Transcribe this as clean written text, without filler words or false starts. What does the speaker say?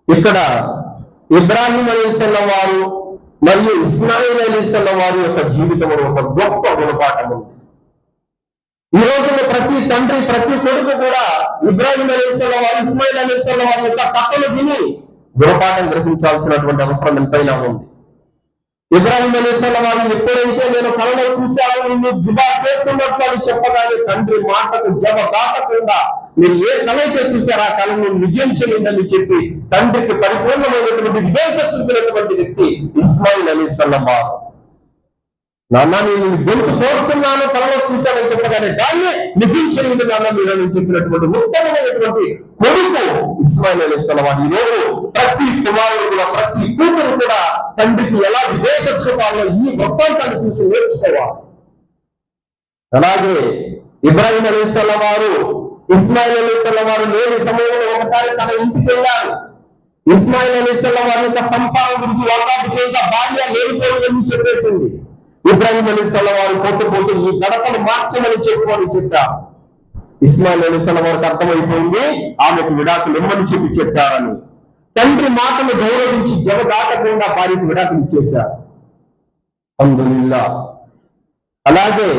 ఇక్కడ ఇబ్రాహీం అలైహిస్సలాం వారు మరియు ఇస్మాయిల్ అలైహిస్సలాం వారి యొక్క జీవితంలో ఒక గొప్ప గుణపాఠం ఉంది. ఈ రోజుల్లో ప్రతి తండ్రి ప్రతి కొడుకు కూడా ఇబ్రాహీం అలైహిస్సలాం వారు ఇస్మాయిల్ అలైహిస్సలాం వారి యొక్క కథలు విని గుణపాఠం గ్రహించాల్సినటువంటి అవసరం ఎంతైనా ఉంది. ఇబ్రాహీం అలైహిస్సలాం వారు ఎప్పుడైతే నేను కలలో చూశాను నిన్ను జిబా చేస్తున్నట్లు అని చెప్పగానే తండ్రి మాటకు జవాబు మీరు ఏ కళ అయితే చూశారో ఆ కళను నిజం చేయండి చెప్పి తండ్రికి పరిపూర్ణమైనటువంటి విధేయత చూపినటువంటి వ్యక్తి ఇస్మాయిల్ అలైహిస్సలాం వారు. నాన్న నేను గొంతు కోరుతున్నాను కళలో చూశానని చెప్పగానే దాన్ని నిజం చేయండి నాన్న మీరు చెప్పినటువంటి ఉత్తమమైనటువంటి కొడుకు ఇస్మాయిల్ అలైహిస్సలాం వారు. ఈరోజు ప్రతి కుమారుడు కూడా ప్రతి కూతురు కూడా తండ్రికి ఎలా విధేయత చూపాలో ఈ వృత్తాంతాన్ని చూసి నేర్చుకోవాలి. అలాగే ఇబ్రాహీం అలైహిస్సలాం వారు ఇస్మాయిల్ అలైహిస్సలాం వారు లేని సమయంలో ఒకసారి తన ఇంటికి వెళ్ళారు. ఇస్మాయిల్ అలైహిస్సలాం వారి యొక్క సంసారం గురించి వాకపు చేయగా భార్య లేనిపోయిందని చెప్పేసింది. ఇబ్రాహీం అలైహిస్సలాం వారు పోతూ ఈ గడపను మార్చమని చెప్పారు. ఇస్మాయిల్ అలైహిస్సలాం వారికి అర్థమైపోయింది ఆమెకు విడాకులు ఇమ్మని చెప్పారని. తండ్రి మాటను గౌరవించి జవదాటకుండా భార్యకు విడాకులు ఇచ్చేశారు. అల్హమ్దులిల్లాహ్. అలాగే